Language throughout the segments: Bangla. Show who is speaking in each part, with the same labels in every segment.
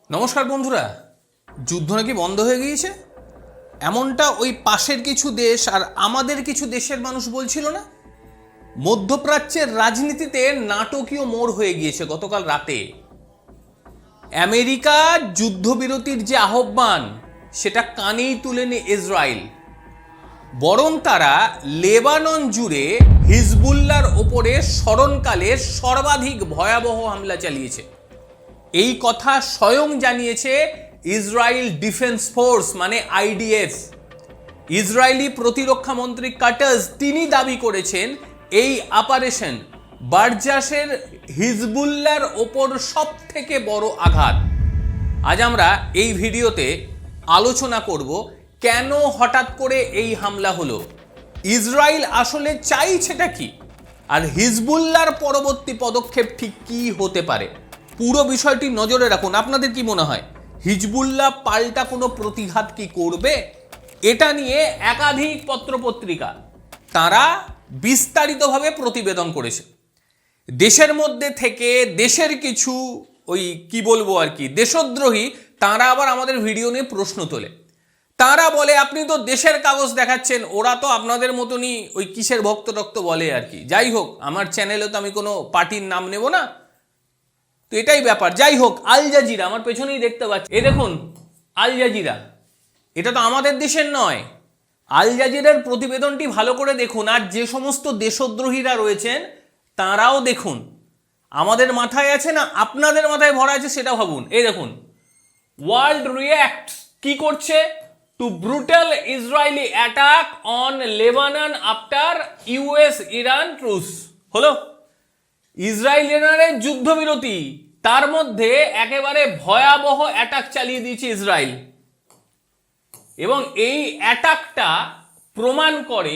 Speaker 1: নমস্কার বন্ধুরা, যুদ্ধ নাকি বন্ধ হয়ে গিয়েছে এমনটা ওই পাশের কিছু দেশ আর আমাদের কিছু দেশের মানুষ বলছিল না? মধ্যপ্রাচ্যের রাজনীতিতে নাটকীয় মোড় হয়ে গিয়েছে গতকাল রাতে। আমেরিকা যুদ্ধবিরতির যে আহ্বান সেটা কানেই তুলেনি ইসরায়েল, বরং তারা লেবানন জুড়ে হিজবুল্লাহর ওপরে স্মরণকালে সর্বাধিক ভয়াবহ হামলা চালিয়েছে। এই কথা স্বয়ং জানিয়েছে ইসরায়েল ডিফেন্স ফোর্স মানে আইডিএফ। ইসরায়েলি প্রতিরক্ষা মন্ত্রী কাটাজ তিনি দাবি করেছেন এই অপারেশন বারজাসের হিজবুল্লাহর ওপর সব থেকে বড় আঘাত। আজ আমরা এই ভিডিওতে আলোচনা করব কেন হঠাৎ করে এই হামলা হলো, ইসরায়েল আসলে চাইছেটা কি, আর হিজবুল্লাহর পরবর্তী পদক্ষেপ ঠিক কি হতে পারে। পুরো বিষয়টি নজরে রাখুন। আপনাদের কি মনে হয় হিজবুল্লাহ পাল্টা কোনো প্রতিঘাত কি করবে? এটা নিয়ে একাধিক পত্রপত্রিকা তারা বিস্তারিতভাবে প্রতিবেদন করেছে। দেশের মধ্যে থেকে দেশের কিছু ওই কি বলবো আর কি দেশদ্রোহী তারা আবার আমাদের ভিডিও নিয়ে প্রশ্ন তোলে। তারা বলে আপনি তো দেশের কাগজ দেখাচ্ছেন, ওরা তো আপনাদের মতনই ওই কিসের ভক্ত টক্ত বলে আর কি। যাই হোক, আমার চ্যানেলে তো আমি কোনো পার্টির নাম নেব না, তো এটাই ব্যাপার। যাই হোক, আল জাজিরা আমার পেছনেই দেখতে পাচ্ছি, এ দেখুন আল জাজিরা, এটা তো আমাদের দেশের নয়। আল জাজিরার প্রতিবেদনটি ভালো করে দেখুন, আর যে সমস্ত দেশদ্রোহীরা রয়েছেন তারাও দেখুন। আমাদের মাথায় আছে না আপনাদের মাথায় ভরা আছে সেটা ভাবুন। এই দেখুন, ওয়ার্ল্ড রিঅ্যাক্ট কি করছে to brutal Israeli attack on Lebanon after US Iran truce. হলো ইসরায়েল ইরানের যুদ্ধবিরতি, তার মধ্যে একেবারে ভয়াবহ অ্যাটাক চালিয়ে দিয়েছে ইসরায়েল, এবং এই অ্যাটাকটা প্রমাণ করে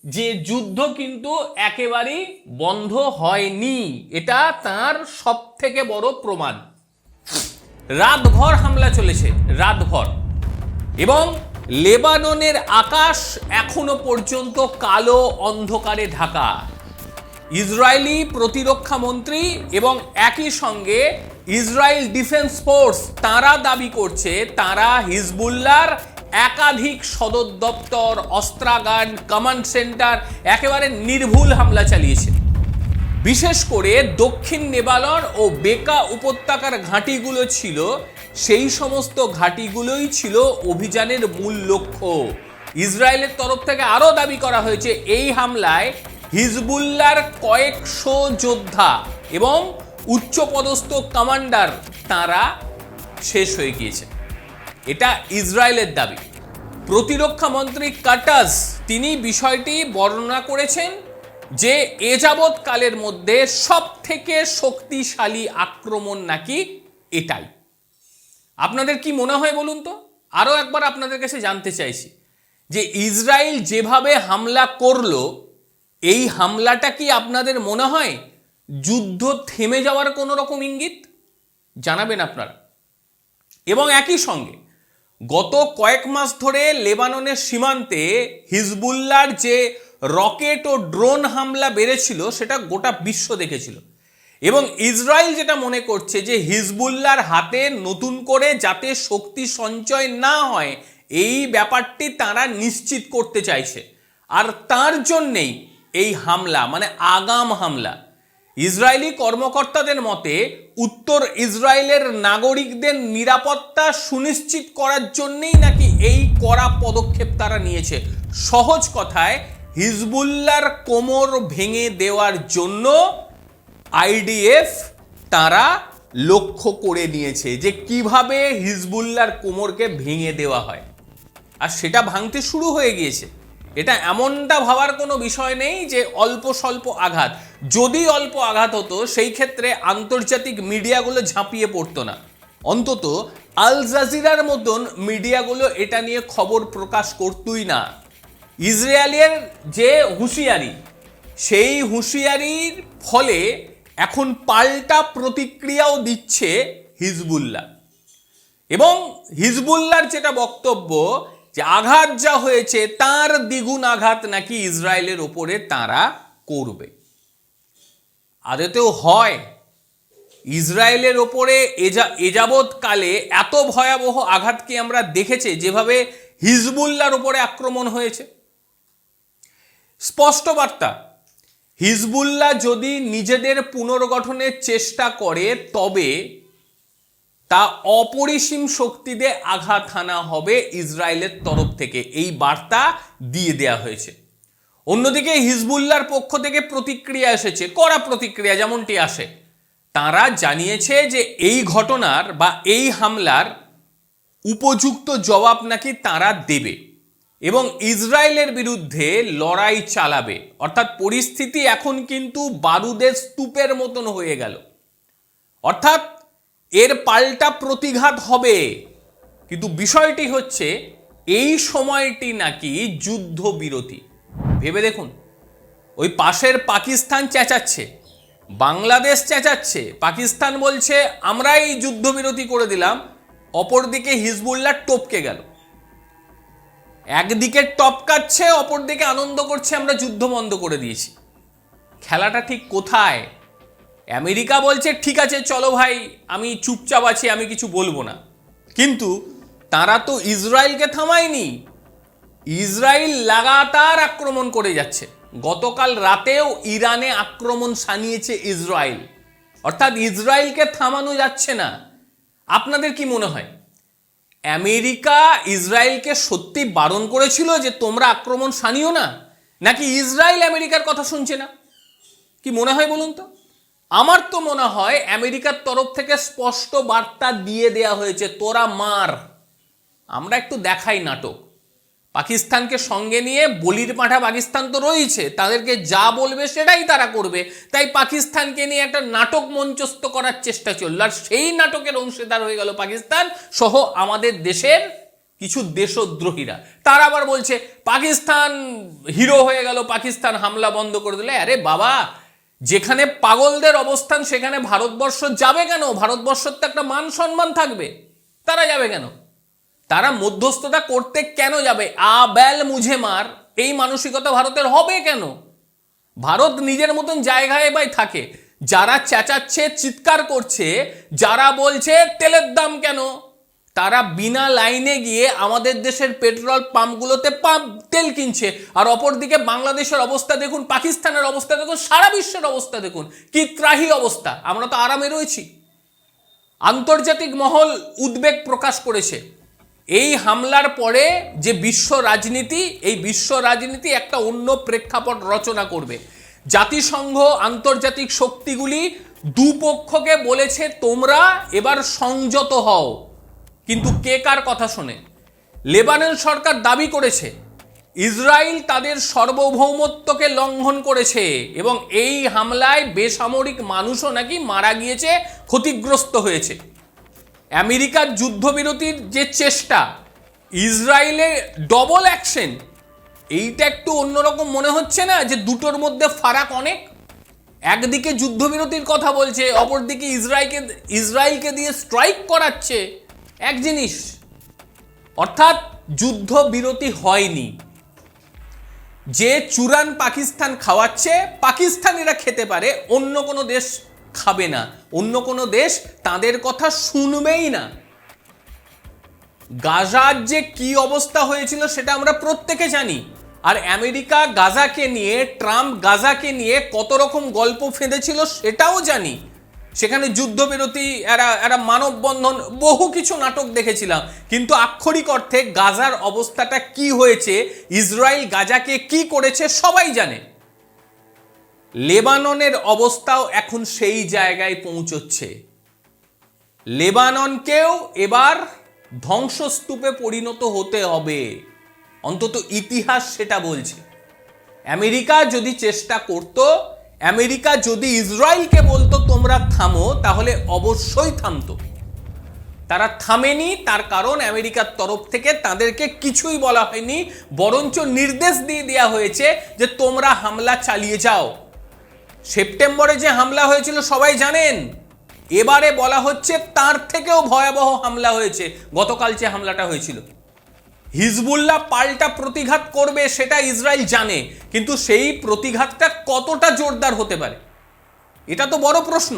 Speaker 1: যে যুদ্ধ কিন্তু একেবারেই বন্ধ হয়নি। এটা তার সব থেকে বড় প্রমাণ। রাতভর হামলা চলেছে, রাতভর, এবং লেবাননের আকাশ এখনো পর্যন্ত কালো অন্ধকারে ঢাকা। ইসরায়েলি প্রতিরক্ষা মন্ত্রী এবং একই সঙ্গে ইসরায়েল ডিফেন্স ফোর্স তারা দাবি করছে তারা হিজবুল্লাহর একাধিক সদর দপ্তর, অস্ত্রাগার, কমান্ড সেন্টার একেবারে নির্ভুল হামলা চালিয়েছে। বিশেষ করে দক্ষিণ লেবানন ও বেকা উপত্যকার ঘাঁটিগুলো ছিল, সেই সমস্ত ঘাঁটিগুলোই ছিল অভিযানের মূল লক্ষ্য। ইসরায়েলের তরফ থেকে আরও দাবি করা হয়েছে এই হামলায় হিজবুল্লাহর কয়েকশো যোদ্ধা এবং উচ্চপদস্থ কমান্ডার তারা শেষ হয়ে গিয়েছে। এটা ইসরায়েলের দাবি। প্রতিরক্ষা মন্ত্রী কাটাজ তিনি বিষয়টি বর্ণনা করেছেন যে এ যাবৎকালের মধ্যে সব থেকে শক্তিশালী আক্রমণ নাকি এটাই। আপনাদের কি মনে হয় বলুন তো? আরও একবার আপনাদের কাছে জানতে চাইছি যে ইসরায়েল যেভাবে হামলা করলো, এই হামলাটা কি আপনাদের মনে হয় যুদ্ধ থেমে যাওয়ার কোনো রকম ইঙ্গিত? জানাবেন আপনারা। এবং একই সঙ্গে গত কয়েক মাস ধরে লেবাননের সীমান্তে হিজবুল্লাহর যে রকেট ও ড্রোন হামলা বেড়েছিল সেটা গোটা বিশ্ব দেখেছিল, এবং ইসরায়েল যেটা মনে করছে যে হিজবুল্লাহর হাতে নতুন করে যাতে শক্তি সঞ্চয় না হয় এই ব্যাপারটি তারা নিশ্চিত করতে চাইছে, আর তার জন্যেই এই হামলা মানে আগাম হামলা। ইসরায়েলি কর্মকর্তাদের মতে উত্তর ইসরায়েলের নাগরিকদের নিরাপত্তা সুনিশ্চিত করার জন্যই নাকি এই কড়া পদক্ষেপ তারা নিয়েছে। সহজ কথায় হিজবুল্লাহর কোমর ভেঙে দেওয়ার জন্য আইডিএফ তারা লক্ষ্য করে নিয়েছে যে কিভাবে হিজবুল্লাহর কোমরকে ভেঙে দেওয়া হয়, আর সেটা ভাঙতে শুরু হয়ে গিয়েছে। এটা এমনটা ভাবার কোনো বিষয় নেই যে অল্প স্বল্প আঘাত। যদি অল্প আঘাত হতো সেই ক্ষেত্রে আন্তর্জাতিক মিডিয়াগুলো ঝাঁপিয়ে পড়তো না, অন্তত আল জাজিরার মতন মিডিয়াগুলো এটা নিয়ে খবর প্রকাশ করতই না। ইসরায়েলের যে হুঁশিয়ারি, সেই হুঁশিয়ারির ফলে এখন পাল্টা প্রতিক্রিয়াও দিচ্ছে হিজবুল্লাহ, এবং হিজবুল্লাহর যেটা বক্তব্য যে আঘাত যা হয়েছে তার দ্বিগুণ আঘাত নাকি ইসরায়েলের ওপরে তারা করবে। আদতেও হয় ইসরায়েলের ওপরে এযাবৎকালে এত ভয়াবহ আঘাত কি আমরা দেখেছি যেভাবে হিজবুল্লাহর ওপরে আক্রমণ হয়েছে? স্পষ্ট বার্তা, হিজবুল্লাহ যদি নিজেদের পুনর্গঠনের চেষ্টা করে তবে তা অপরিসীম শক্তিতে আঘাত হানা হবে ইসরায়েলের তরফ থেকে, এই বার্তা দিয়ে দেয়া হয়েছে। অন্যদিকে হিজবুল্লাহর পক্ষ থেকে প্রতিক্রিয়া এসেছে, কড়া প্রতিক্রিয়া যেমনটি আসে। তারা জানিয়েছে যে এই ঘটনার বা এই হামলার উপযুক্ত জবাব নাকি তারা দেবে এবং ইসরায়েলের বিরুদ্ধে লড়াই চালাবে। অর্থাৎ পরিস্থিতি এখন কিন্তু বারুদের স্তূপের মতন হয়ে গেল, অর্থাৎ এর পাল্টা প্রতিঘাত হবে। কিন্তু বিষয়টি হচ্ছে এই সময়টি নাকি যুদ্ধবিরতি। ভেবে দেখুন, ওই পাশের পাকিস্তান চেঁচাচ্ছে, বাংলাদেশ চেঁচাচ্ছে, পাকিস্তান বলছে আমরাই যুদ্ধবিরতি করে দিলাম, অপরদিকে হিজবুল্লাহ টপকে গেল। একদিকে টপকাচ্ছে, অপরদিকে আনন্দ করছে আমরা যুদ্ধ বন্ধ করে দিয়েছি। খেলাটা ঠিক কোথায়? আমেরিকা বলছে ঠিক আছে চলো ভাই, আমি চুপচাপ আছি, আমি কিছু বলবো না। কিন্তু তারা তো ইসরায়েলকে থামায়নি। ইসরায়েল লাগাতার আক্রমণ করে যাচ্ছে। গতকাল রাতেও ইরানে আক্রমণ শানিয়েছে ইসরায়েল, অর্থাৎ ইসরায়েলকে থামানো যাচ্ছে না। আপনাদের কি মনে হয় আমেরিকা ইসরায়েলকে সত্যি বারণ করেছিল যে তোমরা আক্রমণ শানিও না, নাকি ইসরায়েল আমেরিকার কথা শুনছে না? কি মনে হয় বলুন তো? আমার তো মনে হয় আমেরিকার তরফ থেকে স্পষ্ট বার্তা দিয়ে দেয়া হয়েছে, তোরা মার, আমরা একটু দেখাই নাটক। পাকিস্তানকে সঙ্গে নিয়ে বলির পাঁঠা পাকিস্তান তো রয়েছে, তাদেরকে যা বলবে সেটাই তারা করবে। তাই পাকিস্তানকে নিয়ে একটা নাটক মঞ্চস্থ করার চেষ্টা চলল, আর সেই নাটকের অংশীদার হয়ে গেল পাকিস্তান সহ আমাদের দেশের কিছু দেশদ্রোহীরা। তারা আবার বলছে পাকিস্তান হিরো হয়ে গেল, পাকিস্তান হামলা বন্ধ করে দিলে। আরে বাবা, যেখানে পাগলদের অবস্থান সেখানে ভারতবর্ষ যাবে কেন? ভারতবর্ষের তো একটা মান সম্মান থাকবে, তারা যাবে কেন? তারা মধ্যস্থতা করতে কেন যাবে? আ বেল মুঝে মার, এই মানসিকতা ভারতের হবে কেন? ভারত নিজের মতন জায়গায় বাই থাকে। যারা চেঁচাচ্ছে, চিৎকার করছে, যারা বলছে তেলের দাম কেন, তারা বিনা লাইনে গিয়ে আমাদের দেশের পেট্রোল পাম্পগুলোতে তেল কিনছে। আর অপরদিকে বাংলাদেশের অবস্থা দেখুন, পাকিস্তানের অবস্থা দেখুন, সারা বিশ্বের অবস্থা দেখুন, কি ত্রাহি অবস্থা। আমরা তো আরামে রয়েছি। আন্তর্জাতিক মহল উদ্বেগ প্রকাশ করেছে। এই হামলার পরে যে বিশ্ব রাজনীতি, এই বিশ্ব রাজনীতি একটা অন্য প্রেক্ষাপট রচনা করবে। জাতিসংঘ, আন্তর্জাতিক শক্তিগুলি দুপক্ষকে বলেছে তোমরা এবার সংযত হও। কিন্তু কে কার কথা শোনে? লেবানন সরকার দাবি করেছে ইসরায়েল তাদের সার্বভৌমত্বকে লঙ্ঘন করেছে এবং এই হামলায় বেসামরিক মানুষও নাকি মারা গিয়েছে, ক্ষতিগ্রস্ত হয়েছে। আমেরিকার যুদ্ধবিরতির যে চেষ্টা, ইসরায়েলে ডবল অ্যাকশন, এইটা একটু অন্যরকম মনে হচ্ছে না? যে দুটোর মধ্যে ফারাক অনেক। একদিকে যুদ্ধবিরতির কথা বলছে, অপরদিকে ইসরায়েলকে দিয়ে স্ট্রাইক করাচ্ছে। এক জিনিস, অর্থাৎ যুদ্ধবিরতি হয়নি। যে চুরান পাকিস্তান খাওয়াচ্ছে, পাকিস্তানিরা খেতে পারে, অন্য কোনো দেশ খাবে না, অন্য কোনো দেশ তাদের কথা শুনবেই না। গাজার যে কি অবস্থা হয়েছিল সেটা আমরা প্রত্যেকে জানি। আর আমেরিকা গাজাকে নিয়ে, ট্রাম্প গাজাকে নিয়ে কত রকম গল্প ফেঁদেছিল সেটাও জানি। সেখানে যুদ্ধবিরতি, এরা মানববন্ধন, বহু কিছু নাটক দেখেছিলাম। কিন্তু আক্ষরিক অর্থে গাজার অবস্থাটা কি হয়েছে, ইসরায়েল গাজাকে কি করেছে সবাই জানে। লেবাননের অবস্থাও এখন সেই জায়গায় পৌঁছচ্ছে। লেবাননকেও এবার ধ্বংসস্তূপে পরিণত হতে হবে, অন্তত ইতিহাস সেটা বলছে। আমেরিকা যদি চেষ্টা করত, আমেরিকা যদি ইসরায়েলকে বলতো তোমরা থামো, তাহলে অবশ্যই থামতো। তারা থামেনি, তার কারণ আমেরিকার তরফ থেকে তাদেরকে কিছুই বলা হয়নি, বরঞ্চ নির্দেশ দিয়ে দেওয়া হয়েছে যে তোমরা হামলা চালিয়ে যাও। সেপ্টেম্বরে যে হামলা হয়েছিল সবাই জানেন, এবারে বলা হচ্ছে তার থেকেও ভয়াবহ হামলা হয়েছে গতকাল যে হামলাটা হয়েছিল। হিজবুল্লাহ পাল্টা প্রতিঘাত করবে সেটা ইসরায়েল জানে, কিন্তু সেই প্রতিঘাতটা কতটা জোরদার হতে পারে এটা তো বড় প্রশ্ন।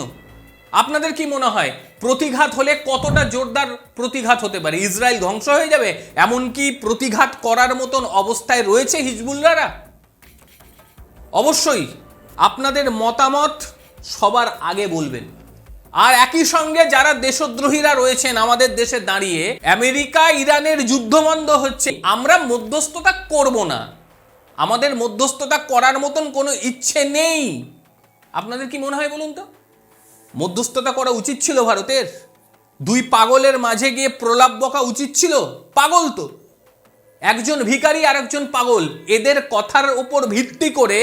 Speaker 1: আপনাদের কি মনে হয় প্রতিঘাত হলে কতটা জোরদার প্রতিঘাত হতে পারে? ইসরায়েল ধ্বংস হয়ে যাবে এমনকি প্রতিঘাত করার মতন অবস্থায় রয়েছে হিজবুল্লাহরা? অবশ্যই আপনাদের মতামত সবার আগে বলবেন। আর একই সঙ্গে যারা দেশদ্রোহীরা রয়েছেন আমাদের দেশে দাঁড়িয়ে, আমেরিকা ইরানের যুদ্ধ বন্ধ হচ্ছে, আমরা মধ্যস্থতা করব না, আমাদের মধ্যস্থতা করার মতন কোনো ইচ্ছে নেই, আপনাদের কি মনে হয় বলুন তো? মধ্যস্থতা করা উচিত ছিল ভারতের? দুই পাগলের মাঝে গিয়ে প্রলাপ বকা উচিত ছিল? পাগল তো, একজন ভিখারি আর একজন পাগল, এদের কথার উপর ভিত্তি করে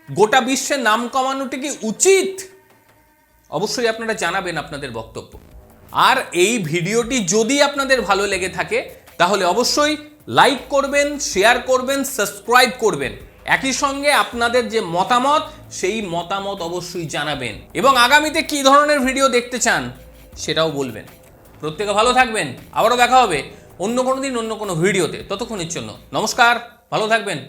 Speaker 1: গোটা বিশ্বে নাম কমানোটা কি উচিত? অবশ্যই আপনারা জানাবেন আপনাদের বক্তব্য। আর এই ভিডিওটি যদি আপনাদের ভালো লেগে থাকে তাহলে অবশ্যই লাইক করবেন, শেয়ার করবেন, সাবস্ক্রাইব করবেন। একই সঙ্গে আপনাদের যে মতামত সেই মতামত অবশ্যই জানাবেন এবং আগামীতে কি ধরনের ভিডিও দেখতে চান সেটাও বলবেন। প্রত্যেকে ভালো থাকবেন, আবারও দেখা হবে অন্য কোনো দিন অন্য কোনো ভিডিওতে। ততক্ষণের জন্য নমস্কার, ভালো থাকবেন।